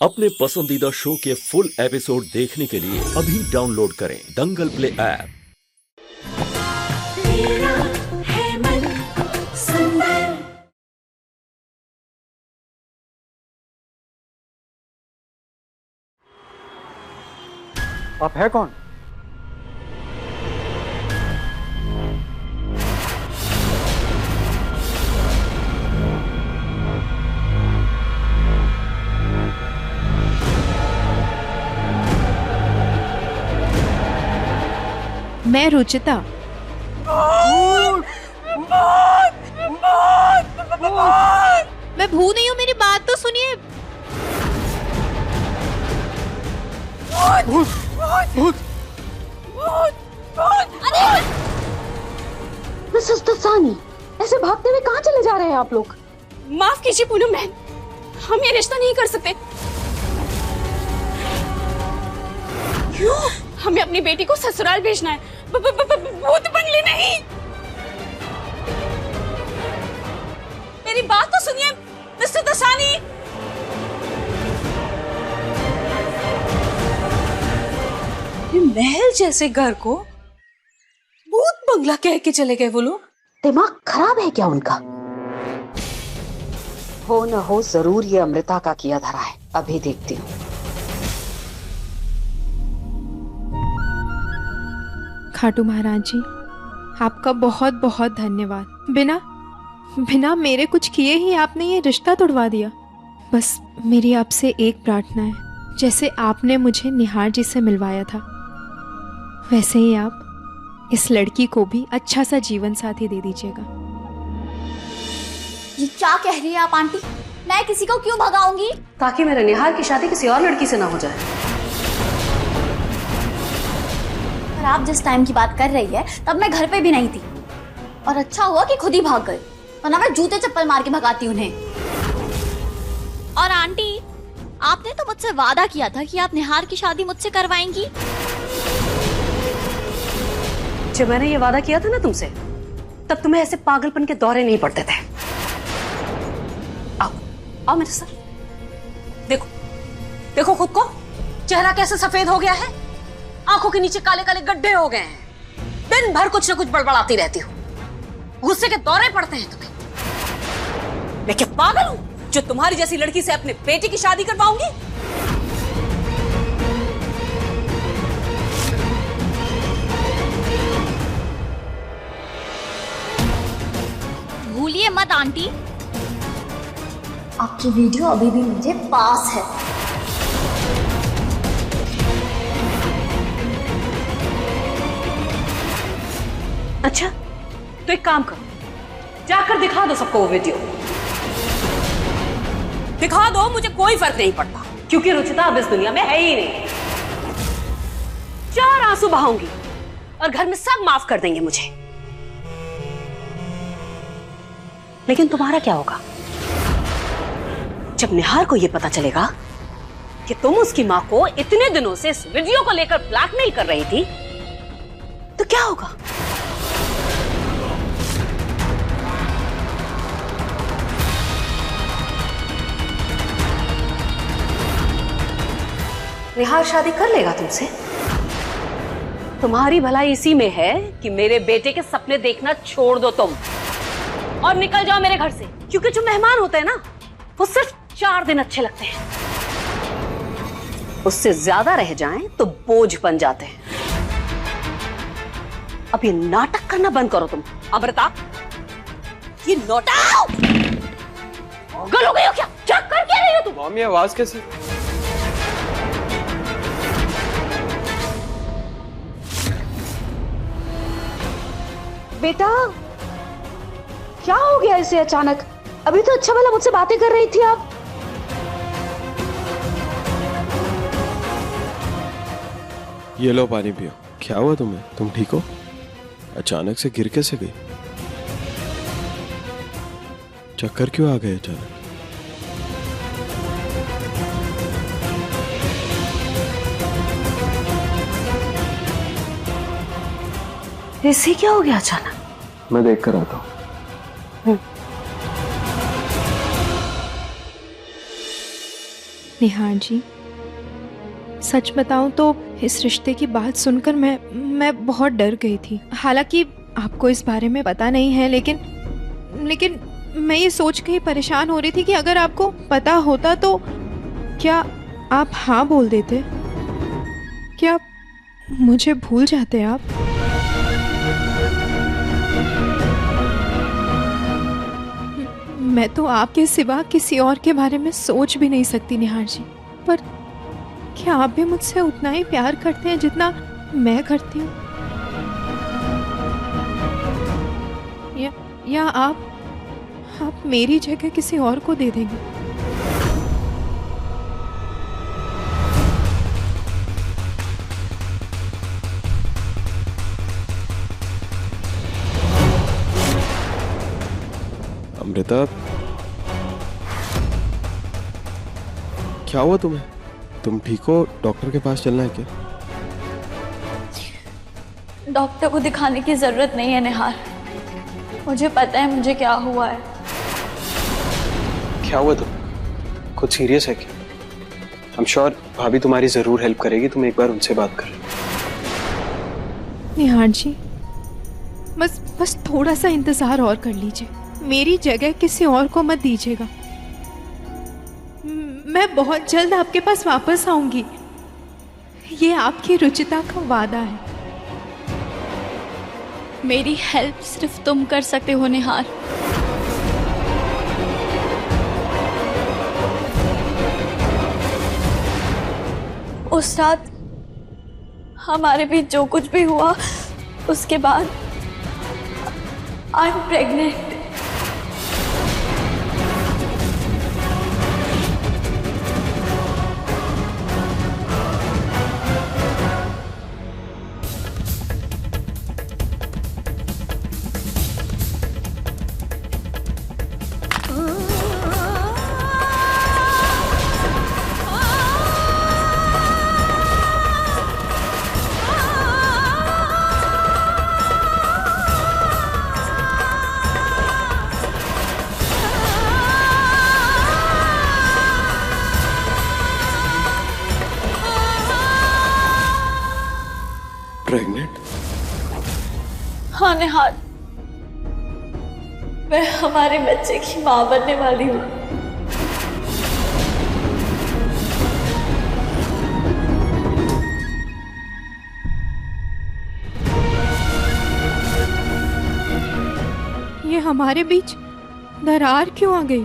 अपने पसंदीदा शो के फुल एपिसोड देखने के लिए अभी डाउनलोड करें दंगल प्ले ऐप। मेरा है मन सुंदर। आप है कौन? मैं रुचिता। मैं भूत नहीं हूँ, मेरी बात तो सुनिए। मिसेस दसानी, ऐसे भागते हुए कहाँ चले जा रहे हैं आप लोग? माफ कीजिए पूनम बहन, हम ये रिश्ता नहीं कर सकते। क्यों? हमें अपनी बेटी को ससुराल भेजना है, भूत बंगले नहीं। मेरी बात तो सुनिए मिस्टर दसानी। महल जैसे घर को भूत बंगला कह के चले गए वो लोग। दिमाग खराब है क्या उनका? हो न हो जरूर ये अमृता का किया धरा है। अभी देखती हूँ। खाटू महाराज जी, आपका बहुत बहुत धन्यवाद। बिना मेरे कुछ किए ही आपने ये रिश्ता तोड़वा दिया। बस मेरी आपसे एक प्रार्थना है, जैसे आपने मुझे निहार जी से मिलवाया था, वैसे ही आप इस लड़की को भी अच्छा सा जीवन साथी दे दीजिएगा। ये क्या कह रही है आप आंटी? मैं किसी को क्यों भगाऊंगी? ताकि मेरे निहार की शादी किसी और लड़की से ना हो जाए। और आप जिस टाइम की बात कर रही है तब मैं घर पे भी नहीं थी, और अच्छा हुआ कि खुद ही भाग गए, वरना मैं जूते चप्पल मार के भगाती उन्हें। और आंटी, आपने तो मुझसे वादा किया था कि आप निहार की शादी मुझसे करवाएंगी। जब मैंने ये वादा किया था ना तुमसे, तब तुम्हें ऐसे पागलपन के दौरे नहीं पड़ते थे। आओ मेरे साथ। देखो खुद को, चेहरा कैसे सफेद हो गया है, आंखों के नीचे काले काले गड्ढे हो गए हैं। दिन भर कुछ न कुछ बड़बड़ाती रहती हो, गुस्से के दौरे पड़ते हैं तुम्हें। मैं क्या पागल हूं जो तुम्हारी जैसी लड़की से अपने बेटे की शादी करवाऊंगी? भूलिए मत आंटी, आपकी वीडियो अभी भी मुझे पास है। अच्छा, तो एक काम करो, जाकर दिखा दो सबको वो वीडियो। दिखा दो, मुझे कोई फर्क नहीं पड़ता, क्योंकि रुचिता अब इस दुनिया में है ही नहीं। 4 आंसू बहाऊंगी और घर में सब माफ कर देंगे मुझे। लेकिन तुम्हारा क्या होगा जब निहार को यह पता चलेगा कि तुम उसकी मां को इतने दिनों से इस वीडियो को लेकर ब्लैकमेल कर रही थी? तो क्या होगा? निहार शादी कर लेगा तुमसे? तुम्हारी भलाई इसी में है कि मेरे बेटे के सपने देखना छोड़ दो तुम और निकल जाओ मेरे घर से, क्योंकि जो मेहमान होते हैं ना, वो सिर्फ 4 दिन अच्छे लगते हैं, उससे ज्यादा रह जाएं तो बोझ बन जाते हैं। अब ये नाटक करना बंद करो तुम। अमृता, ये नाटक पागल हो गई हो क्या? क्या कर क्या रही हो तुम? मम्मी, आवाज कैसी? बेटा, क्या हो गया इसे अचानक? अभी तो अच्छा भला मुझसे बातें कर रही थी आप। ये लो पानी पियो। क्या हुआ तुम्हें? तुम ठीक हो? अचानक से गिर कैसे गई? चक्कर क्यों आ गए अचानक? इसे क्या हो गया अचानक? मैं देख कर आता हूँ। निहार जी, सच बताऊं तो इस रिश्ते की बात सुनकर मैं बहुत डर गई थी। हालांकि आपको इस बारे में पता नहीं है, लेकिन मैं ये सोच के ही परेशान हो रही थी कि अगर आपको पता होता तो क्या आप हाँ बोल देते? क्या मुझे भूल जाते आप? मैं तो आपके सिवा किसी और के बारे में सोच भी नहीं सकती निहार जी, पर क्या आप भी मुझसे उतना ही प्यार करते हैं जितना मैं करती हूँ? या आप मेरी जगह किसी और को दे देंगे? अमृता, क्या हुआ तुम्हें? तुम ठीक हो? डॉक्टर के पास चलना है क्या? डॉक्टर को दिखाने की जरूरत नहीं है निहार, मुझे पता है मुझे क्या हुआ है। क्या हुआ? तुम कुछ सीरियस है क्या? I'm sure भाभी तुम्हारी जरूर हेल्प करेगी, तुम एक बार उनसे बात कर। निहार जी, बस थोड़ा सा इंतजार और कर लीजिए, मेरी जगह किसी और को मत दीजिएगा। मैं बहुत जल्द आपके पास वापस आऊंगी, ये आपकी रुचिता का वादा है। मेरी हेल्प सिर्फ तुम कर सकते हो निहार। उस रात हमारे बीच जो कुछ भी हुआ, उसके बाद आई एम प्रेग्नेंट। प्रेग्नेंट? हाँ निहार, मैं हमारे बच्चे की माँ बनने वाली हूँ। ये हमारे बीच दरार क्यों आ गई?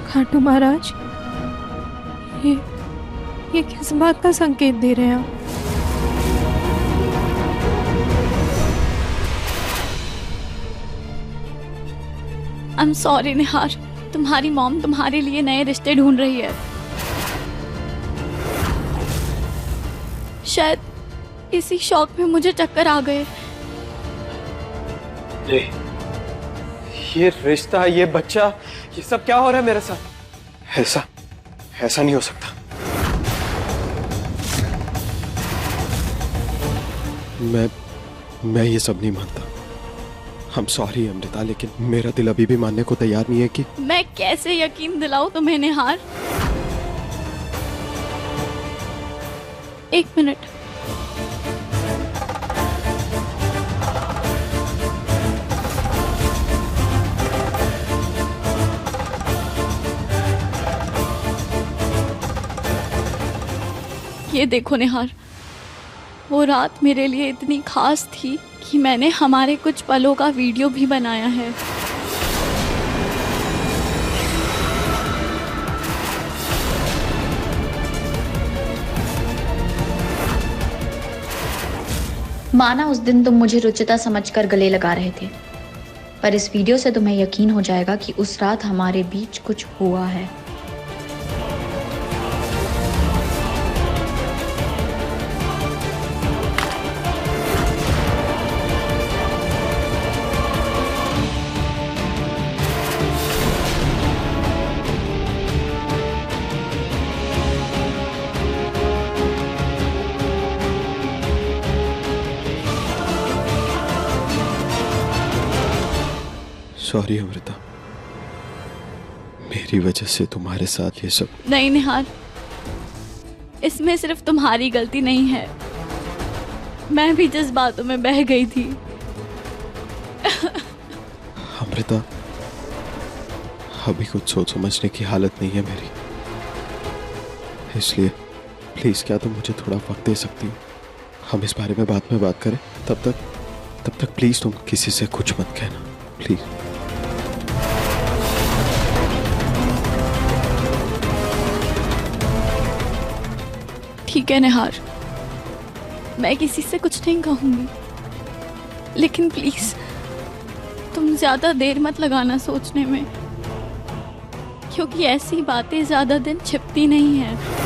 खाटू महाराज, ये किस बात का संकेत दे रहे हैं आप? आई एम सॉरी निहार, तुम्हारी मॉम तुम्हारे लिए नए रिश्ते ढूंढ रही है। शायद इसी शौक में मुझे चक्कर आ गए। ये रिश्ता, ये बच्चा, ये सब क्या हो रहा है मेरे साथ? ऐसा नहीं हो सकता। मैं ये सब नहीं मानता। I'm sorry अमृता, लेकिन मेरा दिल अभी भी मानने को तैयार नहीं है कि मैं कैसे यकीन दिलाऊं तुम्हें निहार? एक मिनट। ये देखो निहार, वो रात मेरे लिए इतनी खास थी कि मैंने हमारे कुछ पलों का वीडियो भी बनाया है। माना उस दिन तुम मुझे रुचिता समझकर गले लगा रहे थे, पर इस वीडियो से तुम्हें यकीन हो जाएगा कि उस रात हमारे बीच कुछ हुआ है। सॉरी अमृता, मेरी वजह से तुम्हारे साथ ये सब। नहीं निहार, इसमें सिर्फ तुम्हारी गलती नहीं है, मैं भी जज्बातों में बह गई थी। अमृता, अभी कुछ सोच समझने की हालत नहीं है मेरी, इसलिए प्लीज क्या तुम मुझे थोड़ा वक्त दे सकती हो? हम इस बारे में बाद में बात करें। तब तक प्लीज तुम किसी से कुछ मत कहना, प्लीज। ठीक है निहार, मैं किसी से कुछ नहीं कहूंगी, लेकिन प्लीज तुम ज्यादा देर मत लगाना सोचने में, क्योंकि ऐसी बातें ज्यादा दिन छिपती नहीं है।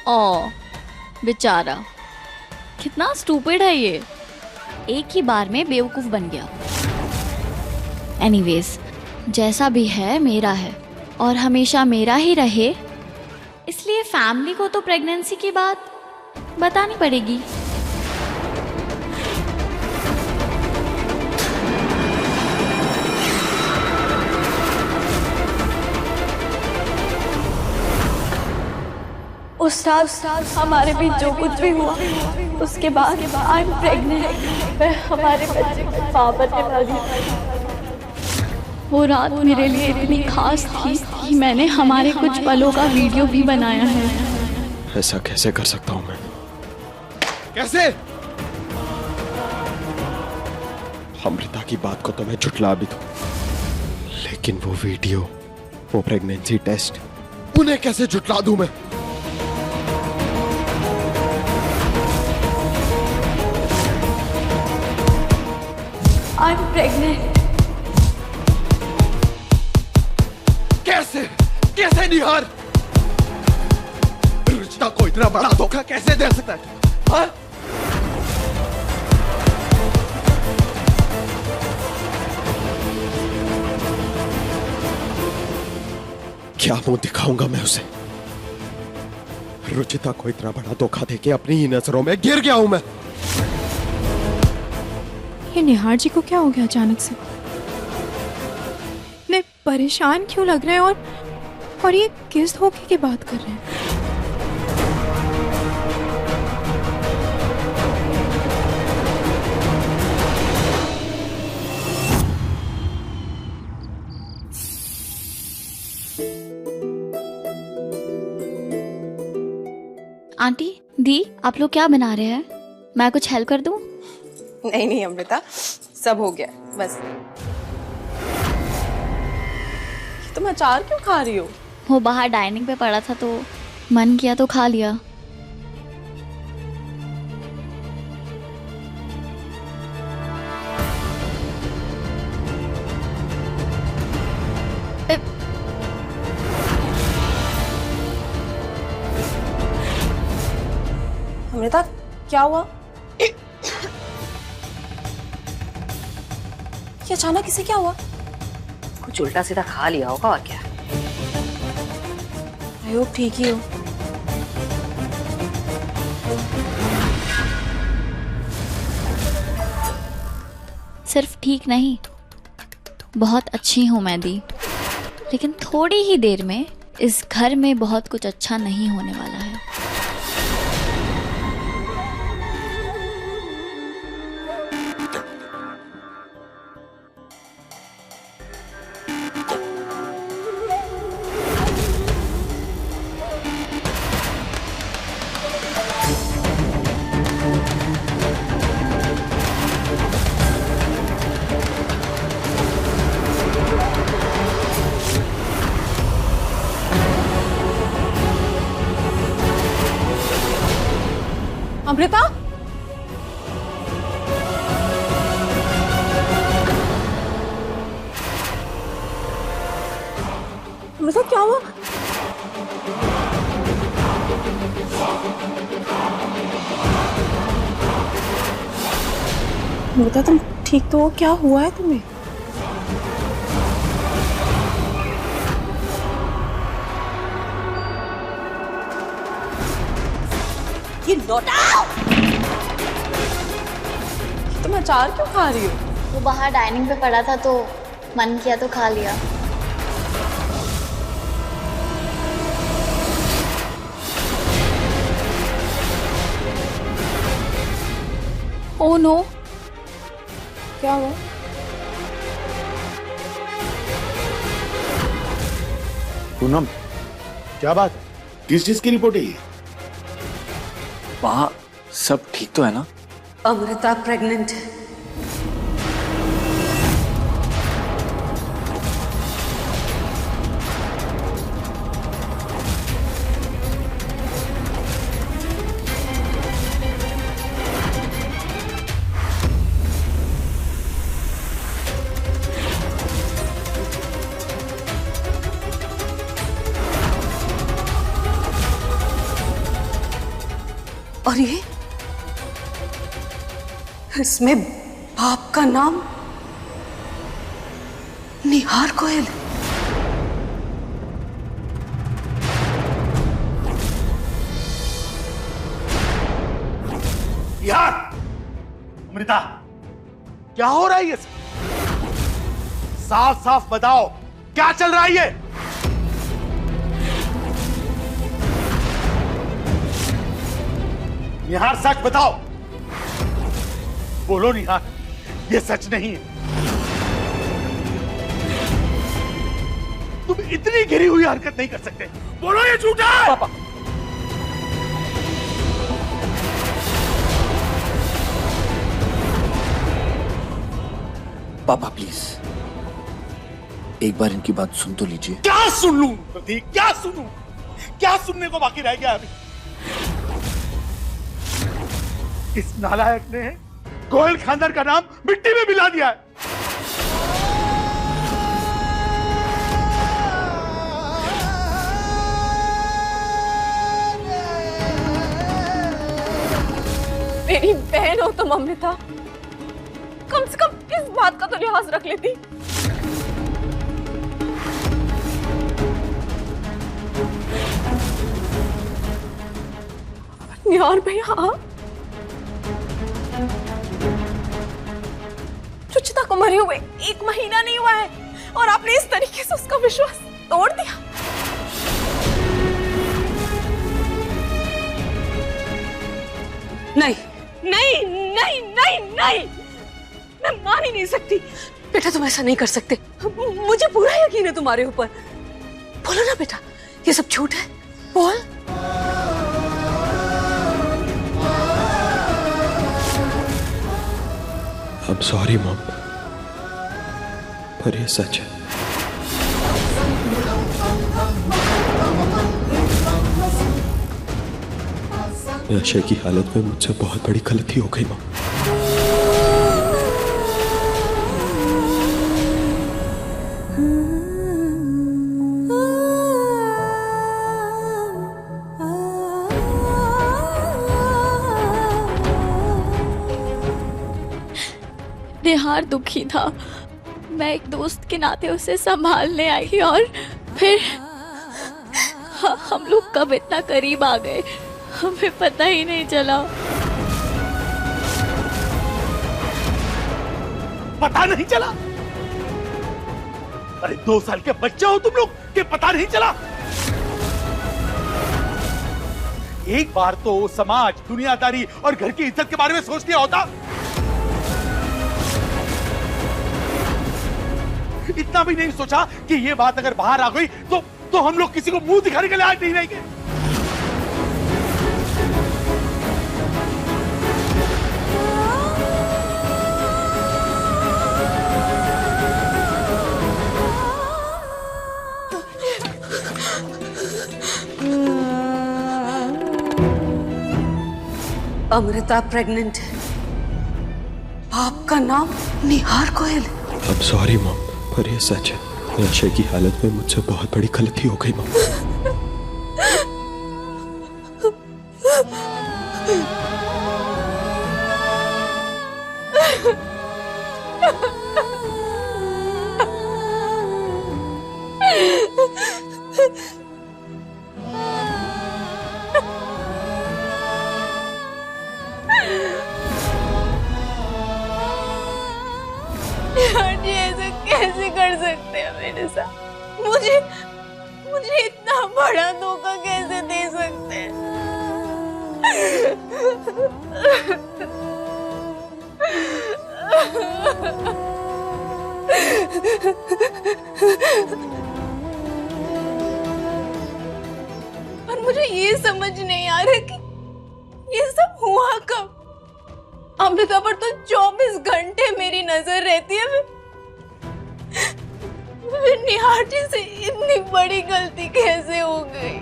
ओ बेचारा, कितना स्टूपिड है ये, एक ही बार में बेवकूफ बन गया। एनीवेज, जैसा भी है मेरा है और हमेशा मेरा ही रहे, इसलिए फैमिली को तो प्रेगनेंसी की बात बतानी पड़ेगी। उस रात हमारे बीच जो कुछ भी हुआ, उसके बाद आई एम प्रेग्नेंट, मैं हमारे बच्चे को मां बनने वाली हूं। वो रात मेरे लिए इतनी खास थी कि मैंने हमारे कुछ पलों का वीडियो भी बनाया है। ऐसा कैसे कर सकता हूं मैं? कैसे? अमृता की बात को तो मैं झुठला भी दूं, लेकिन वो वीडियो, वो प्रेगनेंसी टेस्ट, उन्हें कैसे झुठला दूं मैं? I am pregnant. कैसे निहार? रुचिता को इतना बड़ा धोखा कैसे दे सकता है? हाँ? क्या मुंह दिखाऊंगा मैं उसे? रुचिता को इतना बड़ा धोखा देके अपनी ही नजरों में गिर गया हूं मैं। ये निहार जी को क्या हो गया अचानक से? इतने परेशान क्यों लग रहे हैं और ये किस धोखे की बात कर रहे हैं? आंटी, दी, आप लोग क्या बना रहे हैं? मैं कुछ हेल्प कर दूं? नहीं अमृता, सब हो गया बस। तुम अचार क्यों खा रही हो? वो बाहर डाइनिंग पे पड़ा था तो मन किया तो खा लिया। अमृता, क्या हुआ? ये अचानक इसे क्या हुआ? कुछ उल्टा सीधा खा लिया होगा और क्या। आई होप ठीक ही हो। सिर्फ ठीक नहीं, बहुत अच्छी हूँ मैं दी, लेकिन थोड़ी ही देर में इस घर में बहुत कुछ अच्छा नहीं होने वाला है। अमृता, अमृता क्या हुआ? बेटा तुम ठीक तो हो? क्या हुआ है तुम्हें? ये नोटा! तुम अचार क्यों खा रही हो? वो बाहर डाइनिंग पे पड़ा था तो मन किया तो खा लिया। ओह नो, क्या हुआ? पूनम, क्या बात है? किस चीज की रिपोर्ट है ये? वहाँ सब ठीक तो है ना? अमृता प्रेग्नेंट है। और ये इसमें बाप का नाम निहार गोयल। यार, अमृता, क्या हो रहा है ये? साफ साफ बताओ, क्या चल रहा है ये? निहार, सच बताओ। बोलो निहार, ये सच नहीं है। तुम इतनी गिरी हुई हरकत नहीं कर सकते। बोलो ये झूठा है। पापा, पापा प्लीज एक बार इनकी बात सुन तो लीजिए। क्या सुन लूं प्रतीक, क्या सुनूं? क्या सुनने को बाकी रह गया अभी? इस नालायक ने गोयल खानदान का नाम मिट्टी में मिला दिया है। मेरी बहन हो तुम अमृता, कम से कम इस बात का तो लिहाज रख लेती। निहार भैया, रुचिता को मरे हुए 1 महीना नहीं हुआ है और आपने इस तरीके से उसका विश्वास तोड़ दिया। नहीं नहीं नहीं नहीं नहीं, मैं मान ही नहीं सकती। बेटा तुम ऐसा नहीं कर सकते। मुझे पूरा यकीन है तुम्हारे ऊपर। बोलो ना बेटा, ये सब झूठ है। बोल। I'm sorry, Mom, पर ये सच है। नशे की हालत में मुझसे बहुत बड़ी गलती हो गई, माँ। निहार दुखी था। मैं एक दोस्त के नाते उसे संभालने आई और फिर हम लोग कब इतना करीब आ गए हमें पता ही नहीं चला। पता नहीं चला? अरे 2 साल के बच्चे हो तुम लोग कि पता नहीं चला? एक बार तो समाज, दुनियादारी और घर की इज्जत के बारे में सोच लिया होता। इतना भी नहीं सोचा कि ये बात अगर बाहर आ गई तो हम लोग किसी को मुंह दिखाने के लायक नहीं रहेंगे। अमृता प्रेग्नेंट है। बाप का नाम निहार गोयल। I'm sorry, Mom, पर ये सच है। नशे की हालत में मुझसे बहुत बड़ी गलती हो गई, माँ। आंटी ऐसा कैसे कर सकते हैं मेरे साथ? मुझे इतना बड़ा धोखा कैसे दे सकते हैं? और मुझे ये समझ नहीं आ रहा कि ये सब हुआ कब? अमृता पर तो 24 घंटे मेरी नजर रहती है। फिर निहाटी से इतनी बड़ी गलती कैसे हो गई?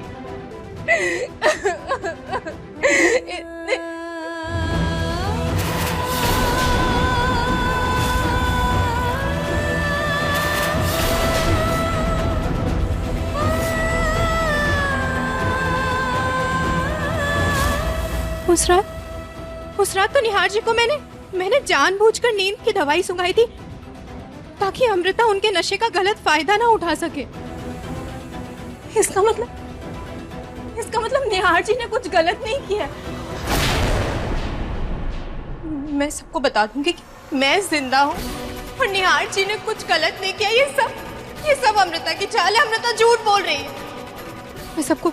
उस रात तो निहार जी को मैंने जानबूझकर नींद की दवाई सुंघाई थी ताकि अमृता उनके नशे का गलत फायदा ना उठा सके। इसका मतलब निहार जी ने कुछ गलत नहीं किया। मैं सबको बता दूंगी कि मैं जिंदा हूँ और निहार जी ने कुछ गलत नहीं किया। ये सब अमृता की चाल है। अमृता झूठ बोल रही है। मैं सबको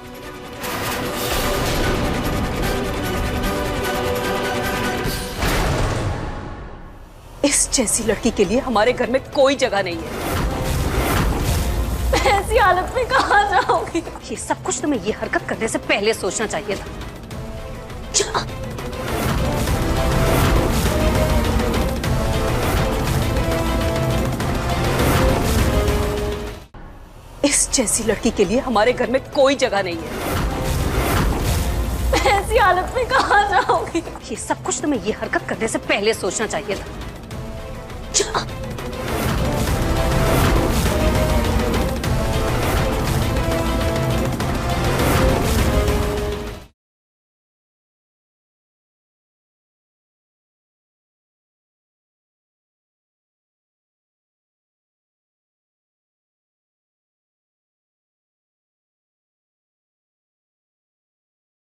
इस जैसी लड़की के लिए हमारे घर में कोई जगह नहीं है। मैं ऐसी हालत में कहाँ जाऊंगी? ये सब कुछ तुम्हें ये हरकत करने से पहले सोचना चाहिए था। चला। इस जैसी लड़की के लिए हमारे घर में कोई जगह नहीं है। मैं ऐसी हालत में कहाँ जाऊंगी? ये सब कुछ तुम्हें ये हरकत करने से पहले सोचना चाहिए था।